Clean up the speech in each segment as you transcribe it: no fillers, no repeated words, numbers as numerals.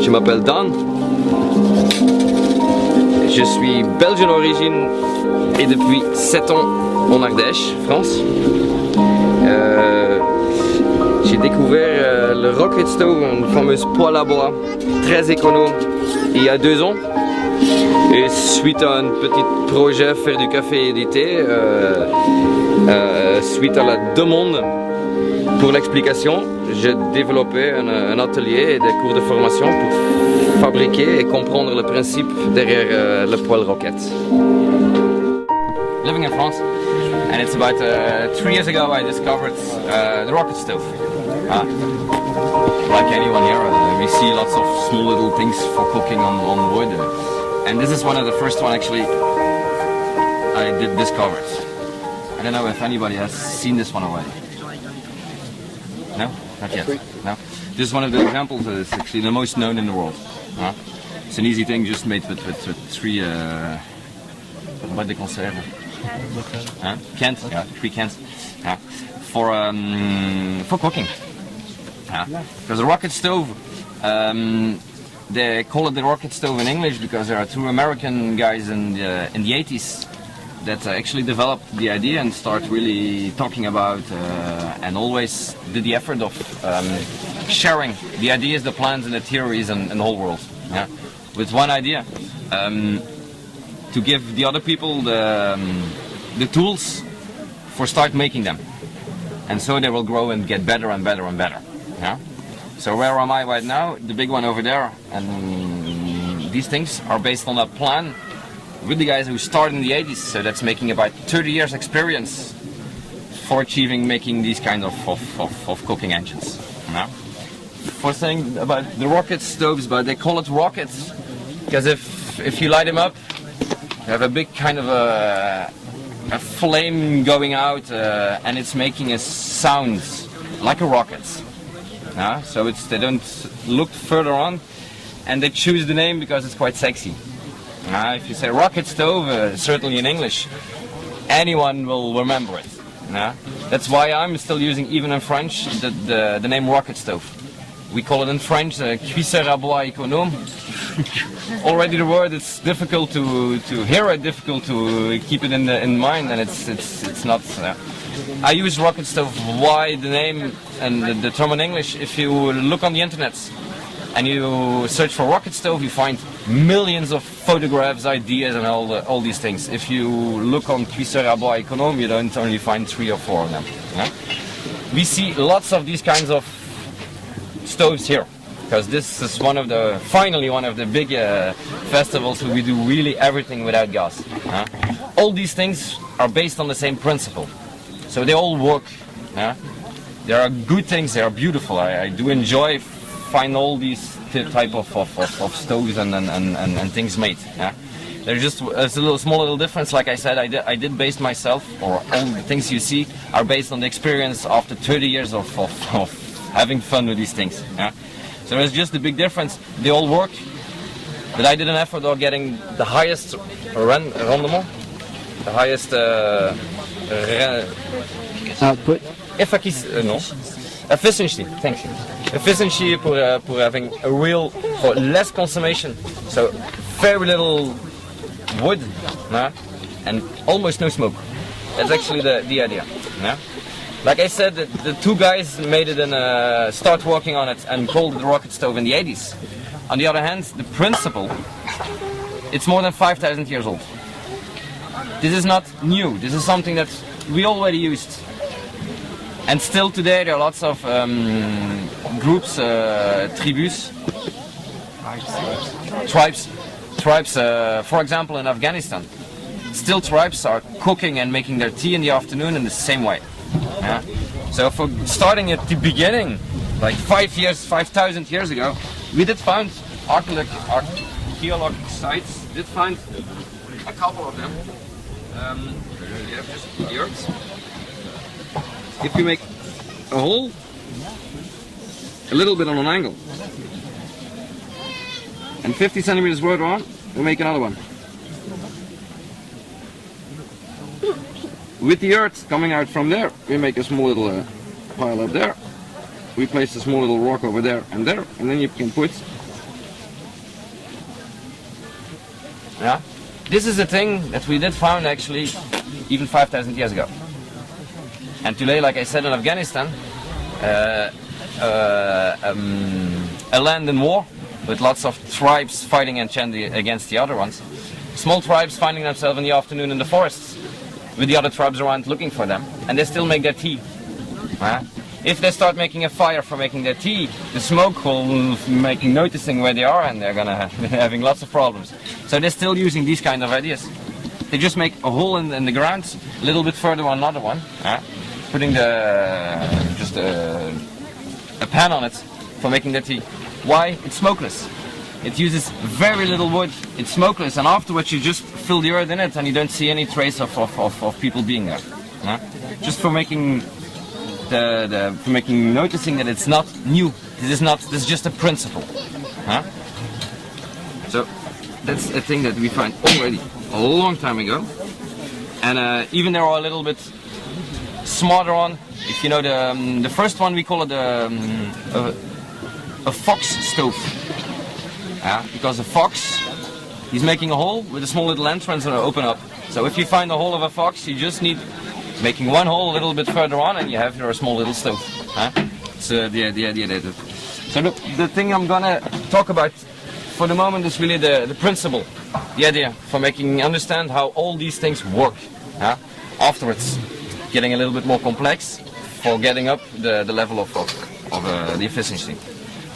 Je m'appelle Dan. Je suis belge d'origine et depuis 7 ans en Ardèche, France. J'ai découvert le rocket stove, une fameuse poêle à bois très économe, il y a 2 ans. Et suite à un petit projet faire du café et du thé, suite à la demande pour l'explication, j'ai développé un atelier et des cours de formation pour fabriquer et comprendre le principe derrière le poêle rocket. Living in France, and it's about 3 years ago I discovered the rocket stove. Like anyone here, we see lots of small little things for cooking on wood. And this is one of the first one actually I did discover. I don't know if anybody has seen this one already. No? Not yet. No? This is one of the examples that is actually the most known in the world. It's an easy thing just made with 3 boîtes de conserve. Cans, yeah, 3 cans. For cooking. Because the rocket stove, they call it the rocket stove in English because there are 2 American guys in the 80s that actually developed the idea and start really talking about and always did the effort of sharing the ideas, the plans and the theories and the whole world. With one idea, to give the other people the tools for start making them. And so they will grow and get better and better and better. So where am I right now? The big one over there, and these things are based on a plan with the guys who started in the 80s, so that's making about 30 years experience for achieving making these kind of cooking engines. For saying about the rocket stoves, but they call it rockets because if you light them up, you have a big kind of a flame going out and it's making a sound like a rocket. So they don't look further on, and they choose the name because it's quite sexy. If you say rocket stove, certainly in English, anyone will remember it. That's why I'm still using, even in French, the name rocket stove. We call it in French cuisseur à bois économe. Already the word is difficult to hear it, difficult to keep it in mind, and it's not. I use rocket stove. Why the name and the term in English? If you look on the internet and you search for rocket stove, you find millions of photographs, ideas, and all these things. If you look on cuisseur à bois économe, you don't only find 3 or 4 of them. We see lots of these kinds of stoves here, because this is finally one of the big festivals where we do really everything without gas. All these things are based on the same principle. So they all work. There are good things, they are beautiful. I do enjoy find all these type of stoves and things made. There's just a small little difference. Like I said, I did base myself, or all the things you see are based on the experience after 30 years of having fun with these things. So there's just a big difference. They all work, but I did an effort of getting the highest rendement, the highest output. Efficiency. Thank you. Efficiency for having for less consumption. So very little wood, and almost no smoke. That's actually the idea. Like I said, the 2 guys made it and start working on it and called it the rocket stove in the 80s. On the other hand, the principle, it's more than 5,000 years old. This is not new. This is something that we already used. And still today there are lots of groups, tribes, for example in Afghanistan. Still tribes are cooking and making their tea in the afternoon in the same way. So for starting at the beginning, like 5,000 years ago, we did find archaeological sites, did find a couple of them. You have just the earth. If you make a hole a little bit on an angle and 50 centimeters further on, we make another one. With the earth coming out from there, we make a small little pile up there. We place a small little rock over there, and then you can put this is a thing that we did found actually even 5,000 years ago. And today, like I said, in Afghanistan, a land in war with lots of tribes fighting against the other ones. Small tribes finding themselves in the afternoon in the forests with the other tribes around looking for them, and they still make their tea. If they start making a fire for making their tea, the smoke will make noticing where they are, and they're gonna having lots of problems. So they're still using these kind of ideas. They just make a hole in the ground, a little bit further on another one, putting just a pan on it for making their tea. Why? It's smokeless. It uses very little wood, it's smokeless, and afterwards you just fill the earth in it and you don't see any trace of people being there. Just for making noticing that it's not new. This is just a principle. So that's a thing that we find already a long time ago. And even there are a little bit smarter on. If you know the first one, we call it a fox stove. Because a fox, he's making a hole with a small little entrance and it'll open up. So if you find the hole of a fox, you just need making one hole a little bit further on and you have your small little stove. So the idea that. So the thing I'm gonna talk about for the moment is really the principle, the idea for making understand how all these things work. Afterwards, getting a little bit more complex for getting up the level of the efficiency.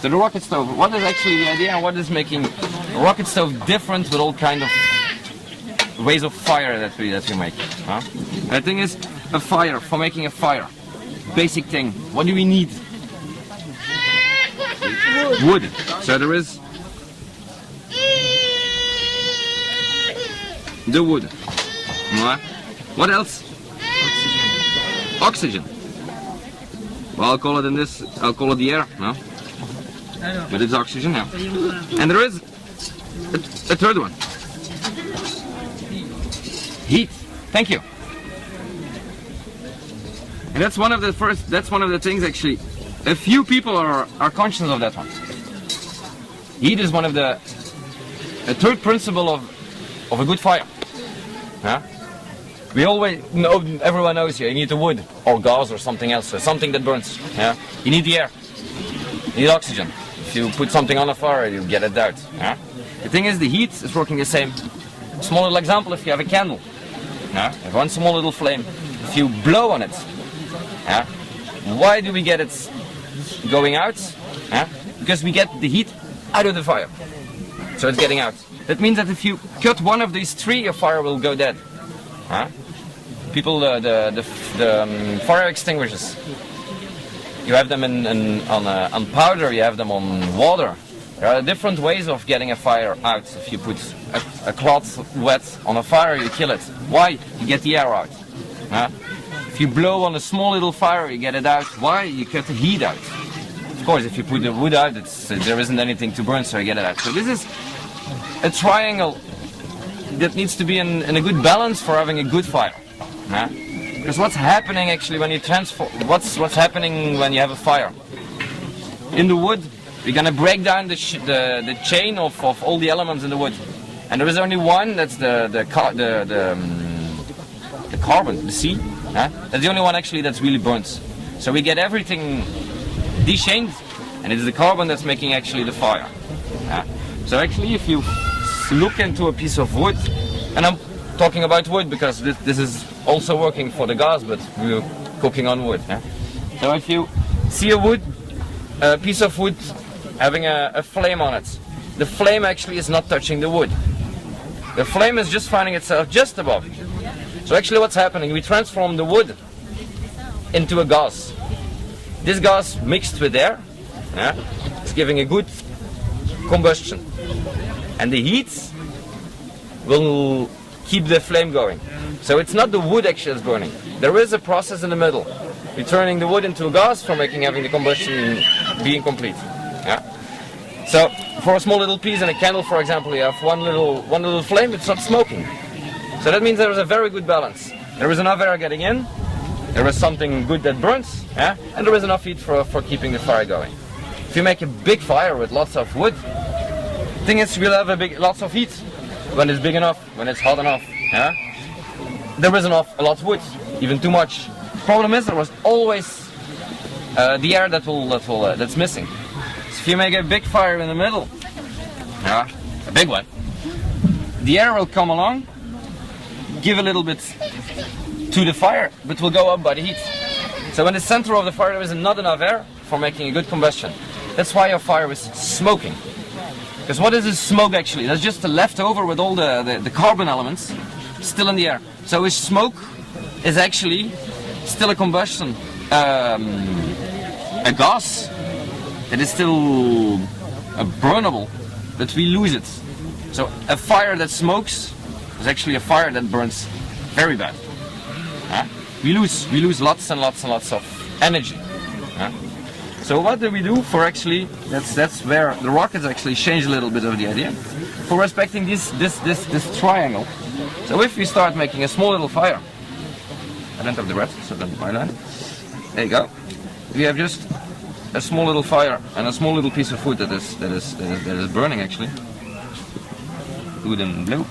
So the rocket stove, what is actually the idea and what is making a rocket stove different with all kind of ways of fire that we make? The thing is, a fire, for making a fire, basic thing, what do we need? Wood. So there is the wood. What else? Oxygen. Well, I'll call it the air, no? But it's oxygen now. And there is a third one. Heat. Thank you. And that's one of the things actually. A few people are conscious of that one. Heat is one of a third principle of a good fire. We always know, everyone knows you need the wood or gas or something else, or something that burns. You need the air. You need oxygen. If you put something on a fire, you get it out. The thing is, the heat is working the same. Small little example: if you have a candle, you have one small little flame. If you blow on it, why do we get it going out? Because we get the heat out of the fire, so it's getting out. That means that if you cut one of these three, your fire will go dead. People, the fire extinguishers. You have them on powder, you have them on water. There are different ways of getting a fire out. If you put a cloth wet on a fire, you kill it. Why? You get the air out. If you blow on a small little fire, you get it out. Why? You get the heat out. Of course, if you put the wood out, there isn't anything to burn, so you get it out. So this is a triangle that needs to be in a good balance for having a good fire. Because what's happening actually when you what's happening when you have a fire? In the wood, we're gonna break down the chain of all the elements in the wood, and there is only one. That's the carbon, the C. That's the only one actually that's really burns. So we get everything dechained, and it's the carbon that's making actually the fire. So actually, if you look into a piece of wood, and I'm talking about wood because this is also working for the gas, but we're cooking on wood. So if you see a piece of wood having a flame on it, the flame actually is not touching the wood. The flame is just finding itself just above. So actually what's happening, we transform the wood into a gas. This gas mixed with air, is giving a good combustion. And the heat will keep the flame going. So it's not the wood actually that's burning. There is a process in the middle. We're turning the wood into a gas for having the combustion being complete. So for a small little piece in a candle, for example, you have one little flame, it's not smoking. So that means there is a very good balance. There is enough air getting in, there is something good that burns, and there is enough heat for keeping the fire going. If you make a big fire with lots of wood, the thing is we'll have lots of heat. when it's big enough, when it's hot enough. Yeah? There is enough, a lot of wood, even too much. Problem is there was always the air that's missing. So if you make a big fire in the middle, yeah, a big one, the air will come along, give a little bit to the fire, but will go up by the heat. So in the center of the fire there is not enough air for making a good combustion. That's why your fire is smoking. Because what is this smoke actually? That's just the leftover with all the carbon elements still in the air. So his smoke is actually still a combustion, a gas that is still burnable, but we lose it. So a fire that smokes is actually a fire that burns very bad. We lose lots and lots and lots of energy. So what do we do for actually, that's where the rockets actually change a little bit of the idea, for respecting this triangle. So if we start making a small little fire, I don't have the red, so then my line. There you go. We have just a small little fire and a small little piece of wood that is burning actually. Do it in blue.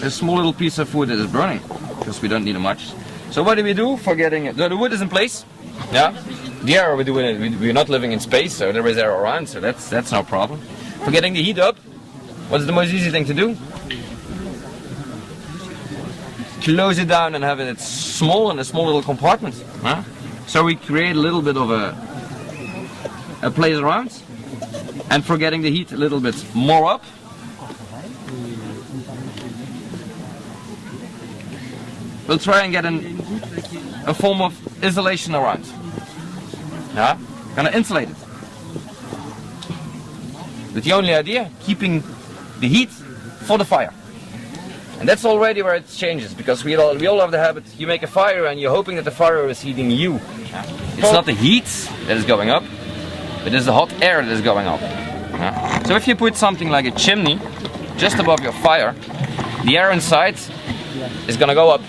A small little piece of wood that is burning, because we don't need much. So what do we do for getting it? The wood is in place. Yeah. The air we're not living in space, so there is air around, so that's no problem. For getting the heat up, what's the most easy thing to do? Close it down and have it small in a small little compartment. Huh? So we create a little bit of a place around, and for getting the heat a little bit more up, we'll try and get a form of insulation around. Yeah? Gonna insulate it. With the only idea, keeping the heat for the fire. And that's already where it changes, because we all have the habit, you make a fire and you're hoping that the fire is heating you. It's not the heat that is going up, but it's the hot air that is going up. Yeah? So if you put something like a chimney just above your fire, the air inside is gonna go up.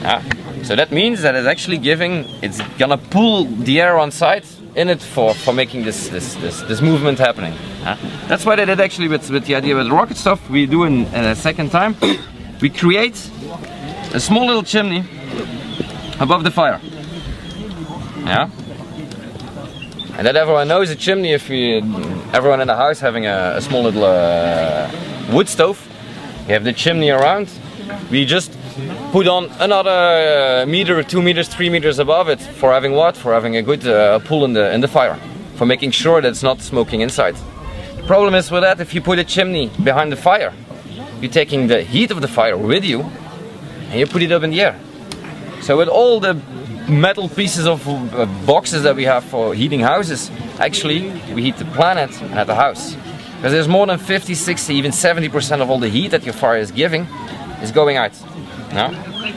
Yeah. So that means that it's actually it's gonna pull the air on site in it for making this movement happening. Yeah. That's what I did actually with the idea with the rocket stuff. We do in a second time. We create a small little chimney above the fire. Yeah. And that everyone knows a chimney, if everyone in the house having a small little wood stove, you have the chimney around, we just put on another meter, 2 meters, 3 meters above it for having what? For having a good pull in the fire, for making sure that it's not smoking inside. The problem is with that, if you put a chimney behind the fire, you're taking the heat of the fire with you and you put it up in the air. So with all the metal pieces of boxes that we have for heating houses, actually we heat the planet and the house. Because there's more than 50, 60, even 70% of all the heat that your fire is giving is going out. No?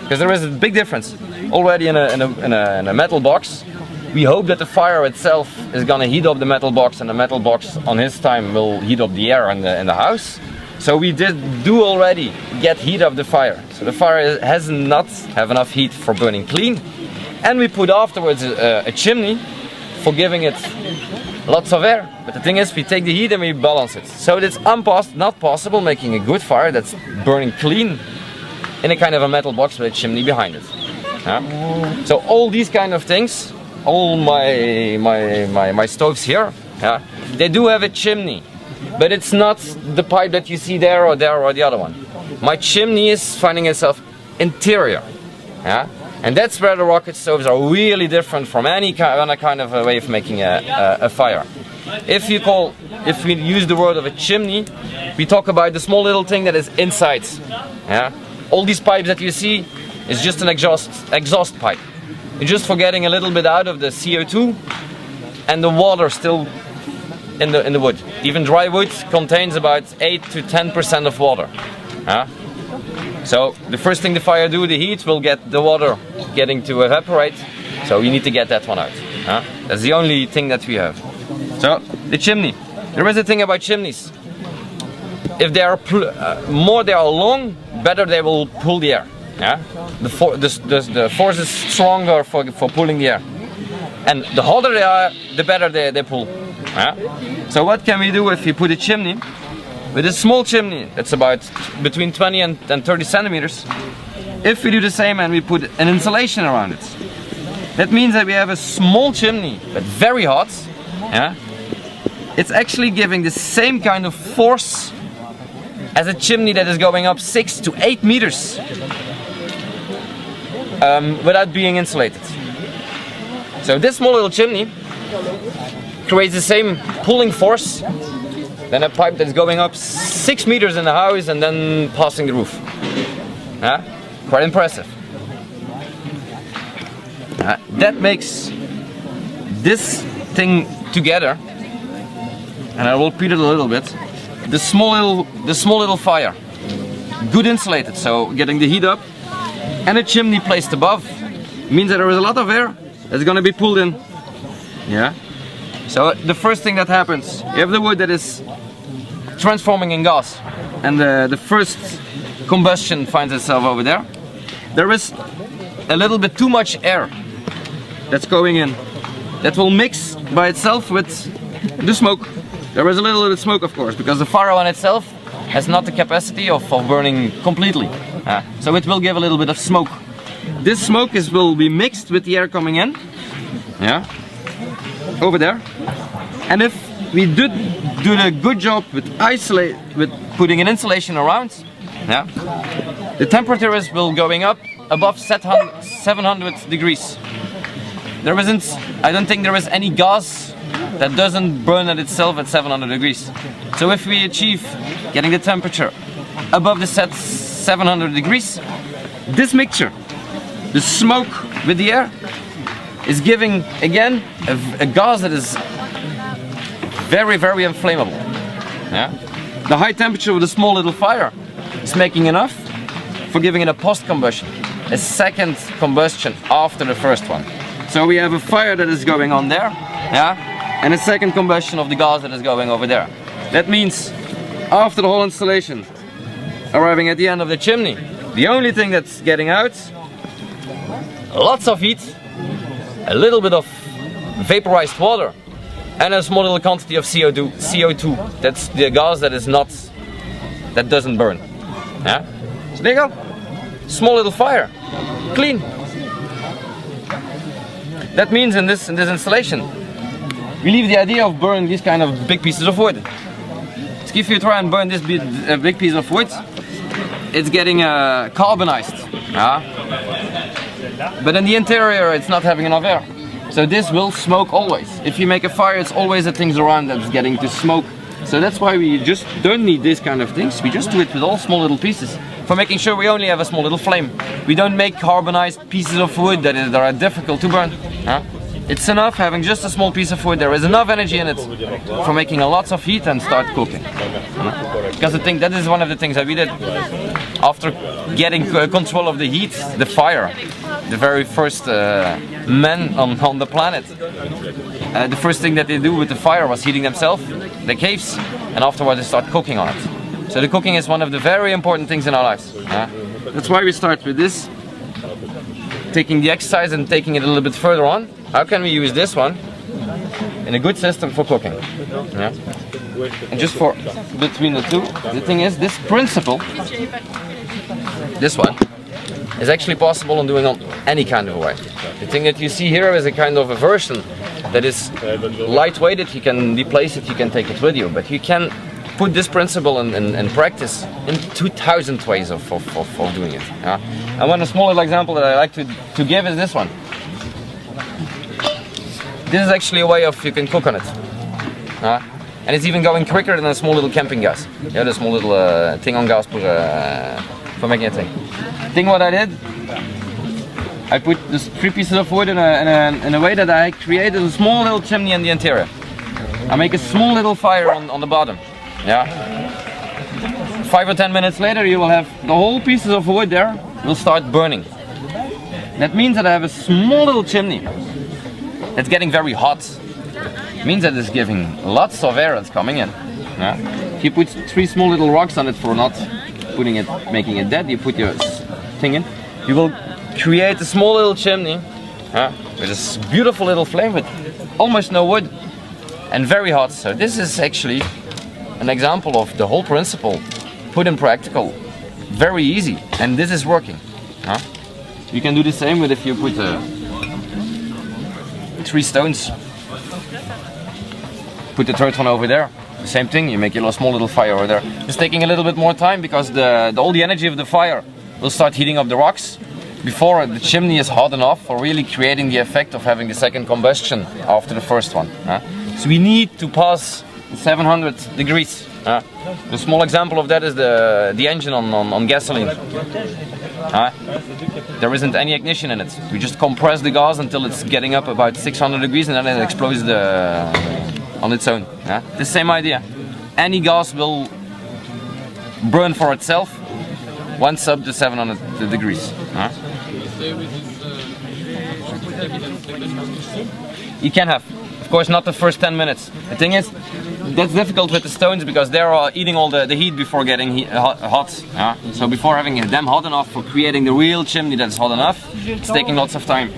Because there is a big difference. Already in a metal box, we hope that the fire itself is going to heat up the metal box, and the metal box on his time will heat up the air in the house. So we do already get heat of the fire. So the fire has not have enough heat for burning clean. And we put afterwards a chimney for giving it lots of air. But the thing is, we take the heat and we balance it. So it's not possible making a good fire that's burning clean in a kind of a metal box with a chimney behind it. Yeah? So all these kind of things, all my stoves here, yeah, they do have a chimney, but it's not the pipe that you see there or the other one. My chimney is finding itself interior. Yeah? And that's where the rocket stoves are really different from any kind of a way of making a fire. If we use the word of a chimney, we talk about the small little thing that is inside. Yeah? All these pipes that you see is just an exhaust pipe. You're just for getting a little bit out of the CO2 and the water still in the wood. Even dry wood contains about 8 to 10% of water. Yeah? So the first thing the fire do, the heat will get the water getting to evaporate. So we need to get that one out. Huh? That's the only thing that we have. So the chimney. There is a thing about chimneys. If they are more they are long, better they will pull the air. Yeah? The force is stronger for pulling the air. And the hotter they are, the better they pull. So what can we do if we put a chimney? With a small chimney, it's about between 20 and 30 centimeters. If we do the same and we put an insulation around it, that means that we have a small chimney, but very hot. It's actually giving the same kind of force as a chimney that is going up 6 to 8 meters without being insulated. So this small little chimney creates the same pulling force than a pipe that's going up 6 meters in the house and then passing the roof. Quite impressive. That makes this thing together, and I will repeat it a little bit. The small little fire, good insulated, so getting the heat up, and a chimney placed above means that there is a lot of air that's going to be pulled in. So the first thing that happens, you have the wood that is transforming in gas, and the first combustion finds itself over there. There is a little bit too much air that's going in, that will mix by itself with the smoke. There is a little bit of smoke, of course, because the fire on itself has not the capacity of burning completely. So it will give a little bit of smoke. This smoke will be mixed with the air coming in, over there. And if we do a good job with putting an insulation around, the temperature will going up above 700 degrees. I don't think there is any gas that doesn't burn at itself at 700 degrees. So if we achieve getting the temperature above the set 700 degrees, this mixture, the smoke with the air, is giving again a gas that is very, very inflammable. The high temperature of the small little fire is making enough for giving it a post-combustion, a second combustion after the first one. So we have a fire that is going on there, and a second combustion of the gas that is going over there. That means after the whole installation, arriving at the end of the chimney, the only thing that's getting out, lots of heat, a little bit of vaporized water, and a small little quantity of CO2. That's the gas that doesn't burn. So there you go. Small little fire, clean. That means in this installation, we leave the idea of burning these kind of big pieces of wood. So if you try and burn this big piece of wood, it's getting carbonized. But in the interior, it's not having enough air. So this will smoke always. If you make a fire, it's always the things around that's getting to smoke. So that's why we just don't need these kind of things. We just do it with all small little pieces, for making sure we only have a small little flame. We don't make carbonized pieces of wood that are difficult to burn. It's enough having just a small piece of wood. There is enough energy in it for making a lot of heat and start cooking. Because I think that is one of the things that we did after getting control of the heat, the fire. The very first men on the planet. The first thing that they do with the fire was heating themselves, the caves, and afterwards they start cooking on it. So the cooking is one of the very important things in our lives. That's why we start with this, taking the exercise and taking it a little bit further on. How can we use this one in a good system for cooking? And just for between the two, the thing is, this principle, this one, is actually possible on doing on any kind of a way. The thing that you see here is a kind of a version that is lightweighted. You can replace it, you can take it with you, but you can put this principle in practice in 2,000 ways of doing it. And one small little example that I like to give is this one. This is actually a way of you can cook on it. And it's even going quicker than a small little camping gas. The small little thing on gas for making a thing. What I did, I put these 3 pieces of wood in a way that I created a small little chimney in the interior. I make a small little fire on the bottom. 5 or 10 minutes later, you will have the whole pieces of wood there will start burning. That means that I have a small little chimney. It's getting very hot. It means that it's giving lots of air that's coming in. If you put 3 small little rocks on it for not making it dead, you put your thing in, you will create a small little chimney with this beautiful little flame with almost no wood. and very hot. So this is actually an example of the whole principle put in practical. Very easy, and this is working. Huh? You can do the same with if you put 3 stones. Put the third one over there. The same thing, you make a small little fire over there. It's taking a little bit more time because all the energy of the fire will start heating up the rocks before the chimney is hot enough for really creating the effect of having the second combustion after the first one. So we need to pass 700 degrees. A small example of that is the engine on gasoline. There isn't any ignition in it. We just compress the gas until it's getting up about 600 degrees and then it explodes on its own. The same idea. Any gas will burn for itself once up to 700 degrees. You can have, of course, not the first 10 minutes. The thing is, that's difficult with the stones because they're eating all the heat before getting hot. So before having them hot enough for creating the real chimney that's hot enough, it's taking lots of time.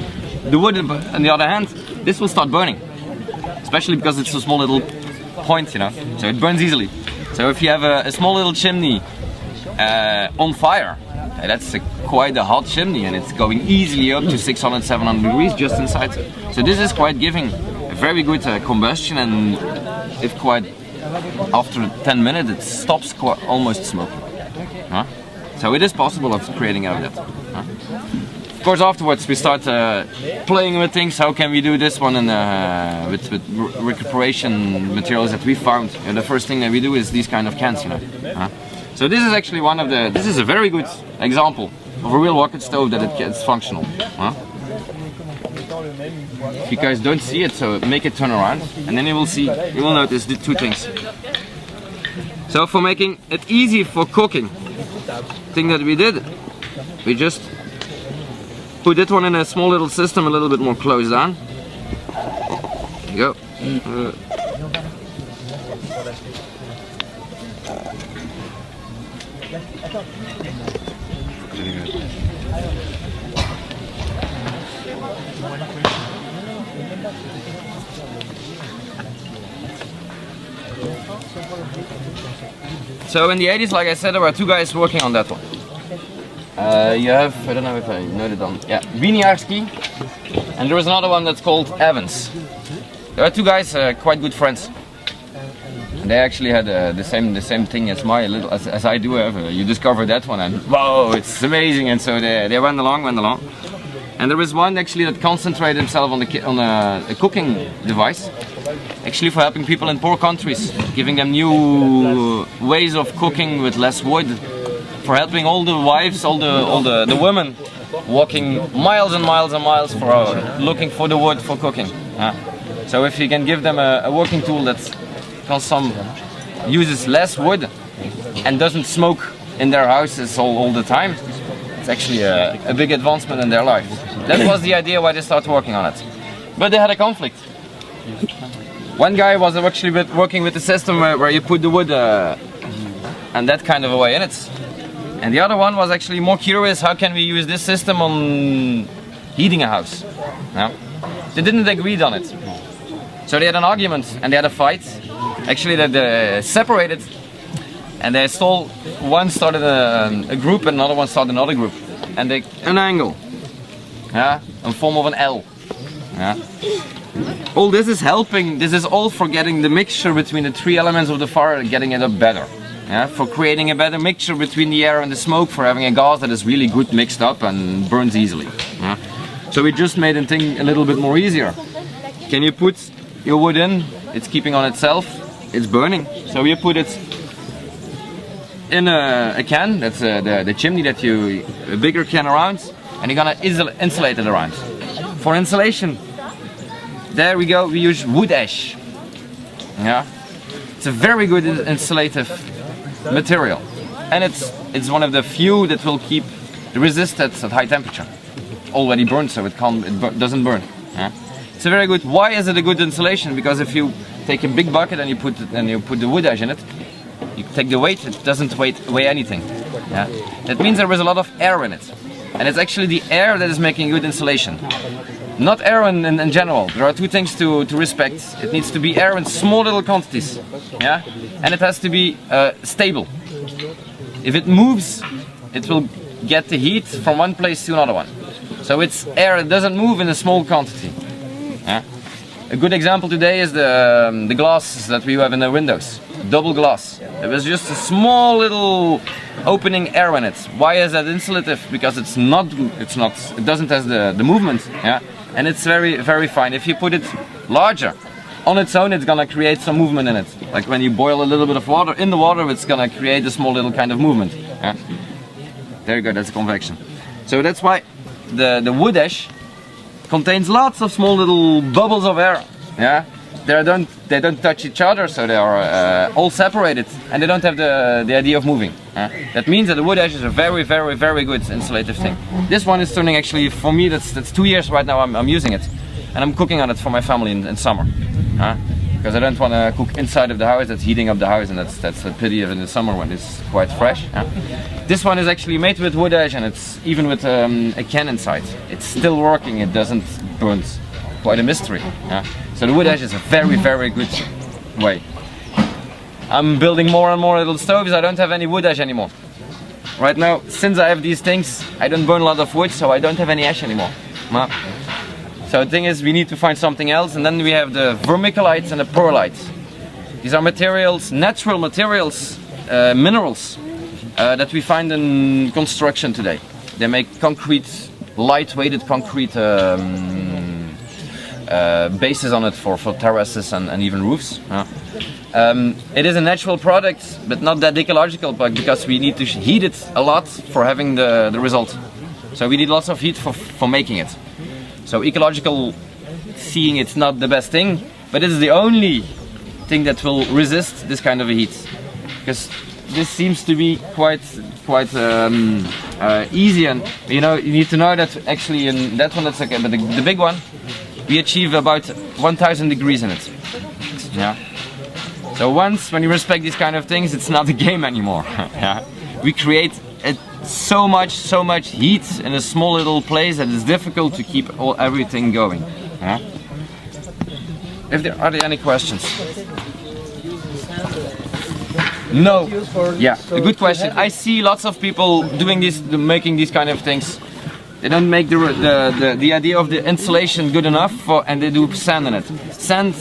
The wood, on the other hand, this will start burning, especially because it's a small little point, you know. So it burns easily. So if you have a small little chimney on fire, that's quite a hot chimney, and it's going easily up to 600, 700 degrees just inside. So this is quite giving a very good combustion, and if quite after 10 minutes it stops almost smoking. So it is possible of creating out of that. Of course, afterwards we start playing with things. How can we do this one with recuperation materials that we found? And the first thing that we do is these kind of cans, you know. So this is actually this is a very good example of a real rocket stove that it's functional. If you guys don't see it, so make it turn around, and then you will notice the 2 things. So for making it easy for cooking, the thing that we did, we just put that one in a small little system, a little bit more closed down. There you go. So in the 80s, like I said, there were 2 guys working on that one. You have, I don't know if I noted down, yeah, Winiarski, and there was another one that's called Evans. There are 2 guys, quite good friends. They actually had the same thing as as I do have. You discover that one and whoa, it's amazing, and so they went along. And there was one actually that concentrated himself on a cooking device, actually for helping people in poor countries, giving them new ways of cooking with less wood, for helping all the wives, all the women walking miles and miles and miles for looking for the wood for cooking. So if you can give them a working tool that uses less wood and doesn't smoke in their houses all the time, it's actually a big advancement in their life. That was the idea why they started working on it. But they had a conflict. One guy was actually working with the system where you put the wood and that kind of a way in it. And the other one was actually more curious, how can we use this system on heating a house? They didn't agree on it. So they had an argument and they had a fight. Actually they separated, and one started a group and another one started another group. And an angle, in form of an L. All this is helping, this is all for getting the mixture between the 3 elements of the fire and getting it up better. For creating a better mixture between the air and the smoke, for having a gas that is really good mixed up and burns easily. So we just made the thing a little bit more easier. Can you put your wood in, it's keeping on itself, it's burning. So you put it in a can, that's the chimney that a bigger can around, and you're gonna insulate it around. For insulation, there we go, we use wood ash. It's a very good insulative material, and it's one of the few that will keep the resistance at high temperature. Already burned, so it doesn't burn. It's a very good. Why is it a good insulation? Because if you take a big bucket and you put the wood ash in it, you take the weight, it doesn't weigh anything. That means there is a lot of air in it, and it's actually the air that is making good insulation. Not air in general. There are two things to respect. It needs to be air in small little quantities, yeah, and it has to be stable. If it moves, it will get the heat from one place to another one. So it's air, it doesn't move in a small quantity. Yeah? A good example today is the glasses that we have in the windows. Double glass. It was just a small little opening air in it. Why is that insulative? Because it doesn't have the movement. Yeah? And it's very, very fine. If you put it larger, on its own it's gonna create some movement in it. Like when you boil a little bit of water in the water, it's gonna create a small little kind of movement. Yeah? There you go, that's convection. So that's why the wood ash contains lots of small little bubbles of air. Yeah, they don't touch each other, so they are all separated, and they don't have the idea of moving. That means that the wood ash is a very, very, very good insulative thing. This one is turning actually for me. That's 2 years right now. I'm using it, and I'm cooking on it for my family in summer. Because I don't want to cook inside of the house. That's heating up the house, and that's a pity of in the summer when it's quite fresh. This one is actually made with wood ash, and it's even with a can inside. It's still working. It doesn't burn. Quite a mystery. So the wood ash is a very, very good way. I'm building more and more little stoves. I don't have any wood ash anymore. Right now, since I have these things, I don't burn a lot of wood, so I don't have any ash anymore. So the thing is, we need to find something else, and then we have the vermiculates and the perlites. These are materials, natural materials, minerals that we find in construction today. They make concrete, light-weighted concrete bases on it for terraces and even roofs. It is a natural product, but not that ecological, but because we need to heat it a lot for having the result. So we need lots of heat for making it. So ecological seeing it's not the best thing, but it's the only thing that will resist this kind of a heat. Because this seems to be quite easy, and you need to know that actually in that one that's okay, but the big one we achieve about 1000 degrees in it. Yeah. So when you respect these kind of things, it's not a game anymore. Yeah. We create so much heat in a small little place that it's difficult to keep everything going. Yeah. Are there any questions? No. Yeah, a good question. I see lots of people doing this, making these kind of things. They don't make the idea of the insulation good enough and they do sand in it. Sand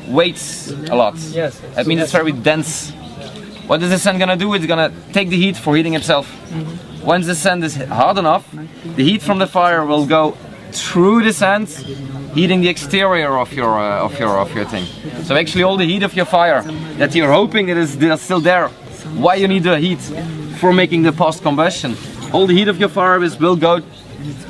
weighs a lot. Yes. That means it's very dense. What is the sand gonna do? It's gonna take the heat for heating itself. Once the sand is hard enough, the heat from the fire will go through the sand, heating the exterior of your thing. So actually, all the heat of your fire that you're hoping that is still there, why you need the heat for making the post combustion? All the heat of your fire will go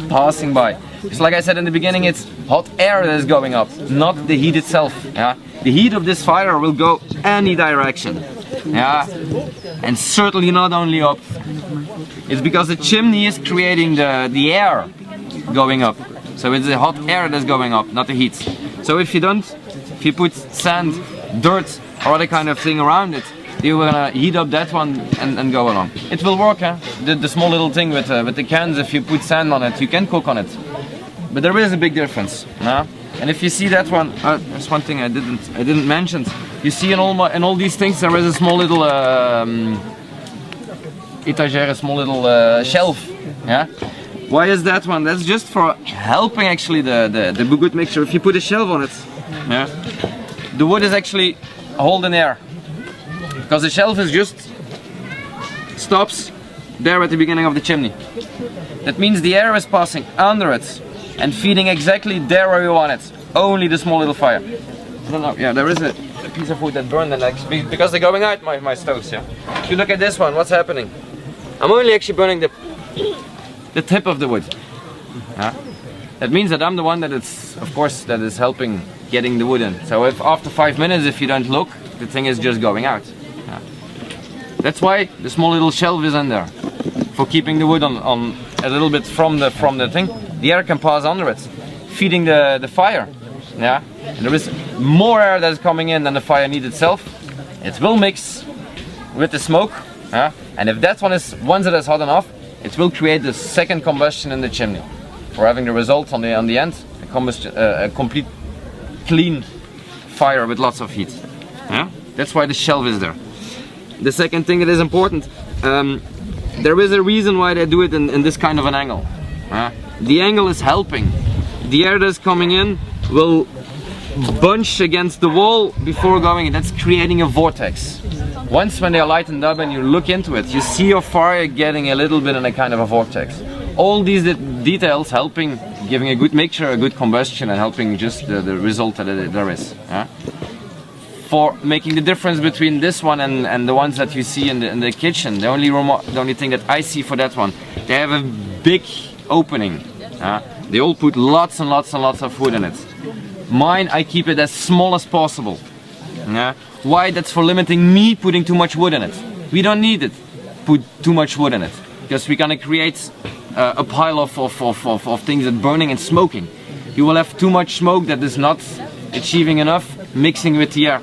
passing by. Just like I said in the beginning, it's hot air that is going up, not the heat itself. Yeah, the heat of this fire will go any direction. Yeah, and certainly not only up. It's because the chimney is creating the air going up. So it's the hot air that's going up, not the heat. So if you put sand, dirt or other kind of thing around it, you're gonna heat up that one and go along. It will work, huh? The small little thing with the cans, if you put sand on it, you can cook on it. But there is a big difference. Nah? And if you see that one, there's one thing I didn't mention. You see in all these things there is a small little etagere, a small little shelf. Yeah. Why is that one? That's just for helping actually the good mixture. If you put a shelf on it, yeah, the wood is actually holding air. Because the shelf is just stops there at the beginning of the chimney. That means the air is passing under it and feeding exactly there where you want it. Only the small little fire. I don't know, yeah, there is a piece of wood that burned the next because they're going out my stoves, yeah. If you look at this one, what's happening? I'm only actually burning the tip of the wood. Yeah? That means that I'm the one that is helping getting the wood in. So if after 5 minutes, if you don't look, the thing is just going out. Yeah. That's why the small little shelf is in there, for keeping the wood on a little bit from the thing. The air can pass under it, feeding the fire. Yeah, and there is more air that is coming in than the fire needs itself. It will mix with the smoke. Yeah, and if that one is once it is hot enough, it will create the second combustion in the chimney, for having the result on the end, a complete clean fire with lots of heat. Yeah? That's why the shelf is there. The second thing that is important, there is a reason why they do it in this kind of an angle. The angle is helping. The air that's coming in will bunch against the wall before going, and that's creating a vortex. Once when they are lightened up and you look into it, you see your fire getting a little bit in a kind of a vortex. All these details helping, giving a good mixture, a good combustion, and helping just the result that there is. For making the difference between this one and the ones that you see in the kitchen, the only thing that I see for that one, they have a big opening. They all put lots and lots and lots of wood in it. Mine, I keep it as small as possible. Why? That's for limiting me putting too much wood in it. We don't need it, put too much wood in it, because we're gonna create a pile of things that burning and smoking. You will have too much smoke that is not achieving enough mixing with the air.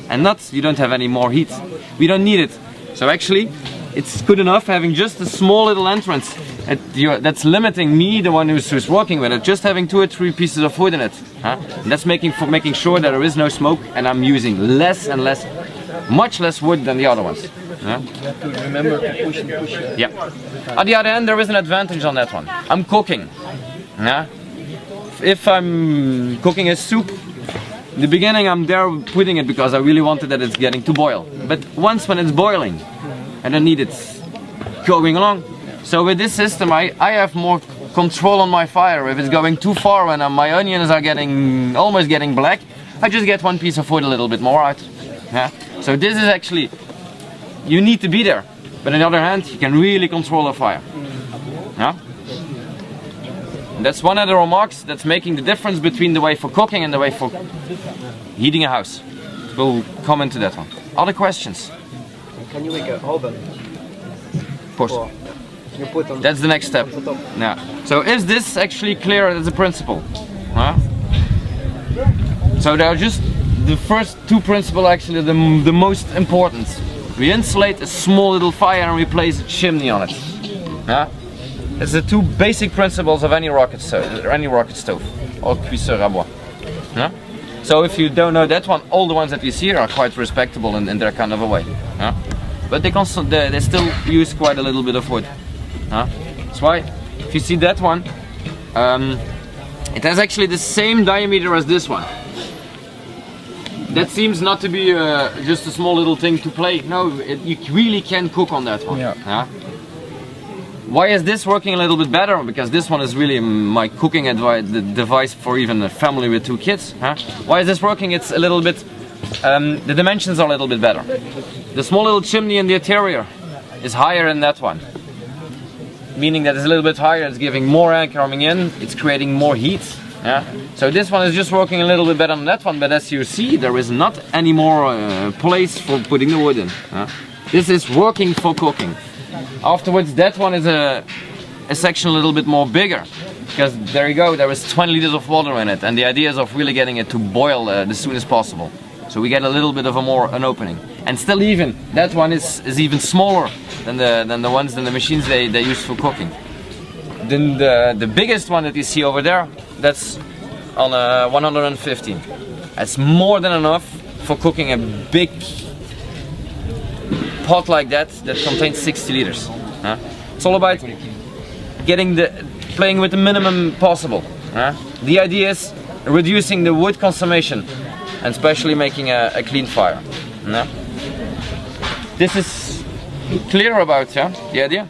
And you don't have any more heat. We don't need it. So actually, it's good enough having just a small little entrance that's limiting me, the one who's working with it, just having 2 or 3 pieces of wood in it. And that's making sure that there is no smoke, and I'm using less and less, much less wood than the other ones. You have to remember to push and push. On the other hand, there is an advantage on that one. I'm cooking. If I'm cooking a soup, in the beginning I'm there putting it because I really wanted that it's getting to boil. But once when it's boiling, I don't need it going along. So with this system I have more control on my fire. If it's going too far and my onions are almost getting black, I just get 1 piece of wood a little bit more out. So this is actually, you need to be there. But on the other hand, you can really control the fire. And that's one of the remarks that's making the difference between the way for cooking and the way for heating a house. We'll come into that one. Other questions? Can you make a oven? Of course. You put on That's the next step. So is this actually clear as a principle? So there are just the first 2 principles actually the most important. We insulate a small little fire and we place a chimney on it. It's the 2 basic principles of any rocket stove or cuisseur à bois. So if you don't know that one, all the ones that you see are quite respectable in their kind of a way. But they still use quite a little bit of wood. That's why, if you see that one, it has actually the same diameter as this one. That seems not to be just a small little thing to play. No, you really can cook on that one. Why is this working a little bit better? Because this one is really my cooking device for even a family with 2 kids. Why is this working? It's a little bit, the dimensions are a little bit better. The small little chimney in the interior is higher than that one. Meaning that it's a little bit higher, it's giving more air coming in, it's creating more heat. So this one is just working a little bit better than that one, but as you see, there is not any more place for putting the wood in. This is working for cooking. Afterwards, that one is a section a little bit more bigger, because there you go, there is 20 liters of water in it, and the idea is of really getting it to boil as soon as possible. So we get a little bit of an opening. And still even, that one is even smaller than the machines they use for cooking. Then the biggest one that you see over there, that's on a 115. That's more than enough for cooking a big pot like that contains 60 liters. It's all about playing with the minimum possible. The idea is reducing the wood consumption and especially making a clean fire. This is clear about the idea?